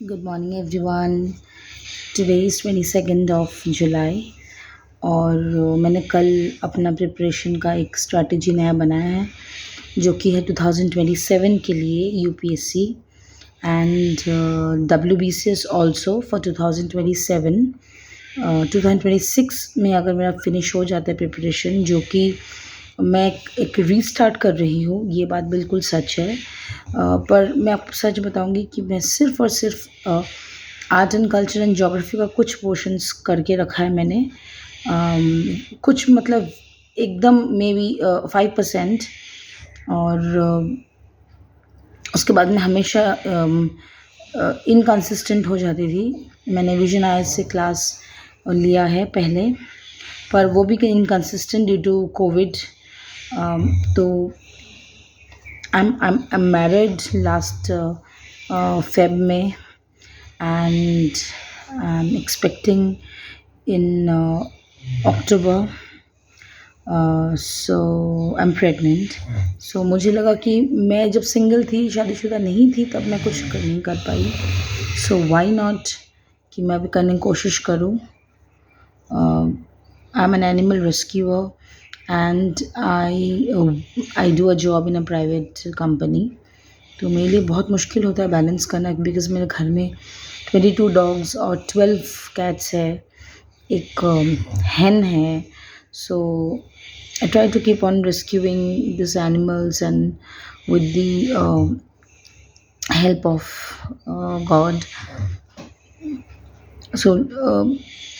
Good morning, everyone. Today is 22nd of July और मैंने कल अपना प्रिपरेशन का एक स्ट्रैटेजी नया बनाया है जो कि है 2027 के लिए UPSC and WBCS also for 2027। 2026 में अगर मेरा फिनिश हो जाता है प्रिपरेशन, जो कि मैं एक रीस्टार्ट कर रही हूँ, ये बात बिल्कुल सच है। पर मैं आपको सच बताऊँगी कि मैं सिर्फ़ और सिर्फ़ art and culture and geography का कुछ पोर्शंस करके रखा है मैंने। कुछ मतलब एकदम मे बी 5%। और उसके बाद मैं हमेशा इनकंसिस्टेंट हो जाती थी। मैंने विजन आर्ट से क्लास लिया है पहले, पर वो भी इनकंसिस्टेंट ड्यू टू कोविड। तो I'm married last Feb में, and I'm expecting in October. So I'm pregnant. So मुझे लगा कि मैं जब सिंगल थी, शादीशुदा नहीं थी, तब मैं कुछ नहीं कर पाई। So why not कि मैं भी करने की कोशिश करूँ। I'm an animal rescuer and I do a job in a private company. तो मेरे लिए बहुत मुश्किल होता है बैलेंस करना, बिकॉज़ मेरे घर में 22 डॉग्स और 12 कैट्स है, एक hen है। So I try to keep on rescuing this animals and with the help of God. So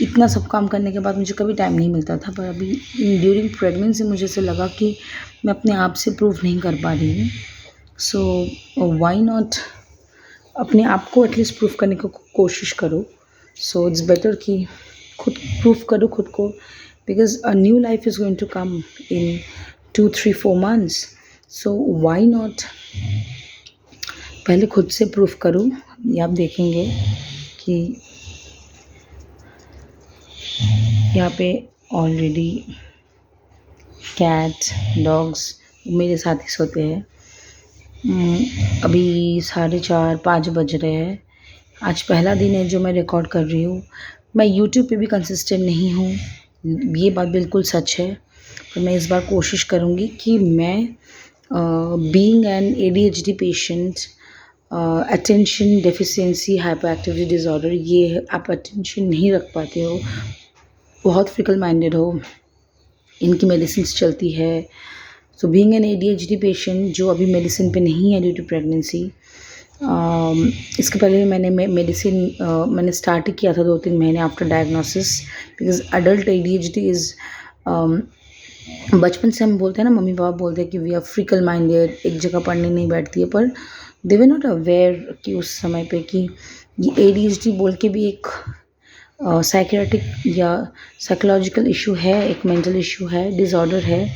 इतना सब काम करने के बाद मुझे कभी टाइम नहीं मिलता था, पर अभी ड्यूरिंग प्रेगनेंसी मुझे ऐसे लगा कि मैं अपने आप से प्रूव नहीं कर पा रही हूँ। सो व्हाई नॉट अपने आप को एटलीस्ट प्रूफ करने की कोशिश करो। सो इट्स बेटर कि खुद प्रूफ करो खुद को, because a new life is going to come in 2 3 4 months। So why not पहले खुद से प्रूफ करूँ। ये आप देखेंगे कि यहाँ पे ऑलरेडी कैट डॉग्स मेरे साथ ही सोते हैं। अभी 4:30 5 बज रहे हैं। आज पहला दिन है जो मैं रिकॉर्ड कर रही हूँ। मैं यूट्यूब पे भी कंसिस्टेंट नहीं हूँ, ये बात बिल्कुल सच है। पर मैं इस बार कोशिश करूँगी कि मैं being an ADHD patient, attention deficiency hyper activity disorder, ये आप अटेंशन नहीं रख पाते हो, बहुत फिकल माइंडेड हो, इनकी मेडिसिन्स चलती है। So being an ADHD patient जो अभी मेडिसिन पे नहीं है ड्यू टू प्रेगनेंसी, इसके पहले मैंने मेडिसिन मैंने स्टार्ट ही किया था 2 3 महीने after diagnosis, because adult ADHD is बचपन से हम बोलते हैं ना, मम्मी पापा बोलते हैं कि वी आर फ्रिकल माइंडेड, एक जगह पढ़ने नहीं बैठती है, पर दे वर नॉट अवेयर कि उस समय पे कि ये ADHD बोल के भी एक साइकेट्रिक या साइकोलॉजिकल इशू है, एक मेंटल इशू है, डिसऑर्डर है,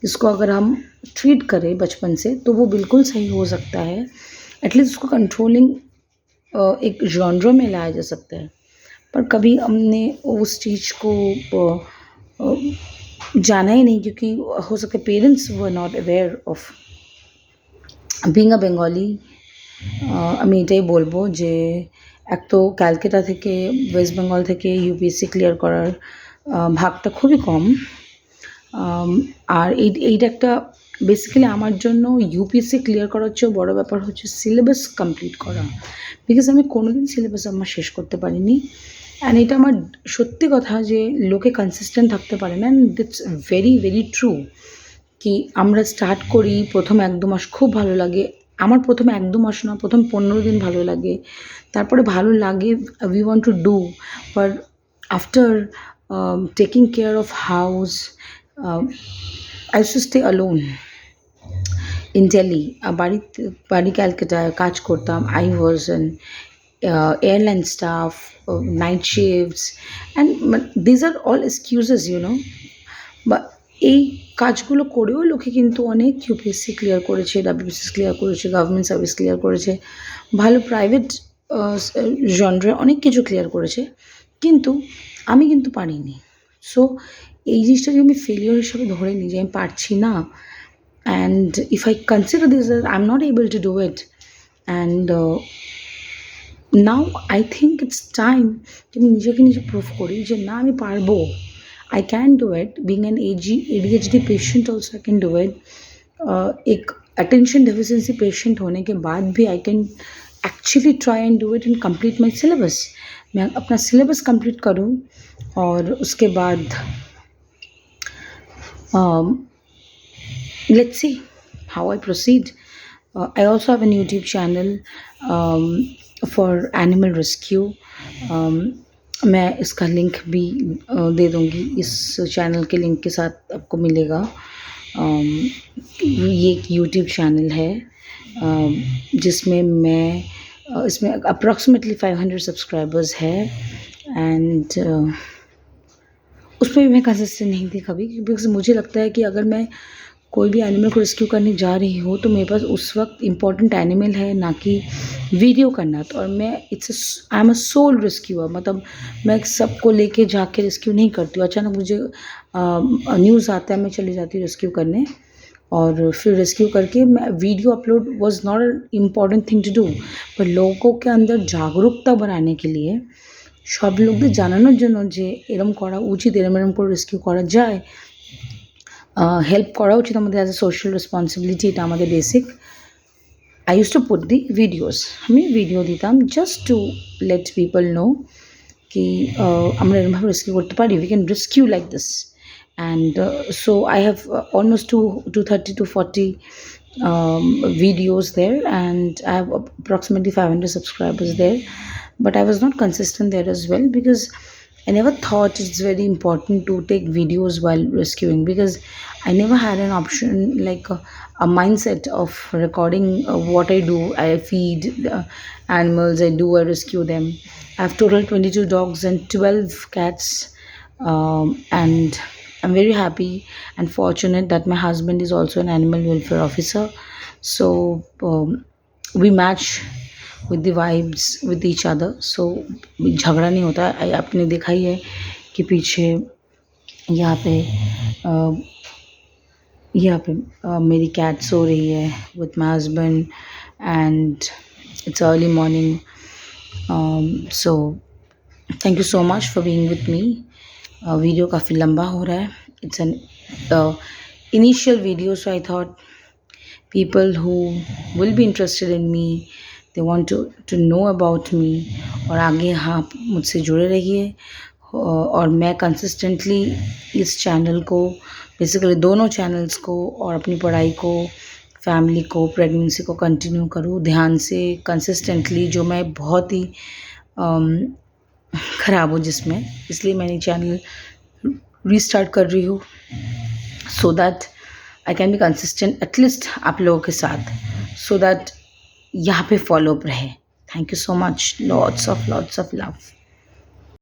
जिसको अगर हम ट्रीट करें बचपन से तो वो बिल्कुल सही हो सकता है। एटलीस्ट उसको कंट्रोलिंग एक जॉनर में लाया जा सकता है। पर कभी हमने उस चीज़ को जाना ही नहीं, क्योंकि हो सकता है parents were not aware of. Being a Bengali আমি এটাই বলবো যে এক তো ক্যালকাটা থেকে ওয়েস্ট বেঙ্গল থেকে ইউপিএসসি ক্লিয়ার করার ভাগটা খুবই কম। আর এইটা একটা বেসিক্যালি আমার জন্য ইউপিএসসি ক্লিয়ার করার চেয়েও বড় ব্যাপার হচ্ছে সিলেবাস কমপ্লিট করা, বিকজ আমি কোনোদিন সিলেবাস আমার শেষ করতে পারিনি। অ্যান্ড এটা আমার সত্যি কথা যে লোকে কনসিস্টেন্ট থাকতে পারে না, and it's very very true. কি আমরা স্টার্ট করি, প্রথম 1-2 মাস খুব ভালো লাগে। আমার প্রথম 1-2 মাস না, প্রথম 15 দিন ভালো লাগে, তারপরে ভালো লাগে, we want to do. But after taking care of house, I used to stay alone in Delhi. বাড়ি ক্যালকাটায় কাজ করতাম। I was an airline staff, night shifts, and these are all excuses, you know। বা এই কাজগুলো করেও লোকে কিন্তু অনেক ইউপিএসসি ক্লিয়ার করেছে, ডাব্লিউবিসিএস ক্লিয়ার করেছে, গভর্নমেন্ট সার্ভিস ক্লিয়ার করেছে, ভালো প্রাইভেট জনরে অনেক কিছু ক্লিয়ার করেছে, কিন্তু আমি কিন্তু পারিনি। সো এই জিনিসটাকে আমি ফেলিওর হিসাবে ধরে নিই যে আমি পারছি না, and if I consider this I am not able to do it, and now I think it's time যে আমি নিজেকে নিজে প্রুভ করি যে না আমি পারবো। I can do it being an ADHD patient also I can do it. एक अटेंशन डेफिशिएंसी पेशेंट होने के बाद भी I can actually try and do it and complete my syllabus. मैं अपना सिलेबस कंप्लीट करूँ और उसके बाद let's see how I proceed. I also have a YouTube channel um, for animal rescue. मैं इसका लिंक भी दे दूँगी, इस चैनल के लिंक के साथ आपको मिलेगा। ये एक यूट्यूब चैनल है जिसमें मैं इसमें अप्रॉक्सीमेटली 500 सब्सक्राइबर्स है एंड उसमें भी मैं कंसिस्टेंट नहीं थी कभी, बिकॉज मुझे लगता है कि अगर मैं कोई भी एनिमल को रेस्क्यू करने जा रही हूँ तो मेरे पास उस वक्त इम्पॉर्टेंट एनिमल है, ना कि वीडियो करना। तो और मैं I am a soul rescuer, मतलब मैं सबको लेके जाके रेस्क्यू नहीं करती हूँ। अचानक मुझे न्यूज़ आता है, मैं चली जाती हूँ रेस्क्यू करने और फिर रेस्क्यू करके मैं video upload was not a important thing to do. पर लोगों के अंदर जागरूकता बढ़ाने के लिए, সব লোকদের জানানোর জন্য যে এরম করা উচিত, এরম করে রেস্কিউ করা যায়, হেল্প করা উচিত আমাদের অ্যাজ এ সোশ্যাল রেসপন্সিবিলিটি, এটা আমাদের basic. I use to put the videos, আমি ভিডিও দিতাম just to let people know कि আমরা এরমভাবে রেস্কিউ করতে পারি, we can rescue like this. And so I have almost 230 to 40 videos there, and I have approximately 500 subscribers there. But I was not consistent there as well because I never thought it's very important to take videos while rescuing, because I never had an option like a mindset of recording what I do. I feed animals, I rescue them. I have total 22 dogs and 12 cats, and I'm very happy and fortunate that my husband is also an animal welfare officer. So we match with the vibes with each other, so झगड़ा नहीं होता। आपने देखा ही है कि पीछे यहाँ पे मेरी कैट सो रही है with my husband and it's early morning. So thank you so much for being with me. Video काफ़ी लंबा हो रहा है, it's an initial video, so I thought people who will be interested in me, they want to know about me, और आगे हाँ मुझसे जुड़े रहिए। और मैं कंसिस्टेंटली इस चैनल को, बेसिकली दोनों चैनल्स को और अपनी पढ़ाई को, फैमिली को, प्रेगनेंसी को कंटिन्यू करूँ ध्यान से, कंसिस्टेंटली, जो मैं बहुत ही ख़राब हूँ जिसमें, इसलिए मैंने चैनल रीस्टार्ट कर रही हूँ so that I can be consistent at least आप लोगों के साथ, सो दैट यहाँ पे फॉलोअप रहे। Thank you so much, lots of love.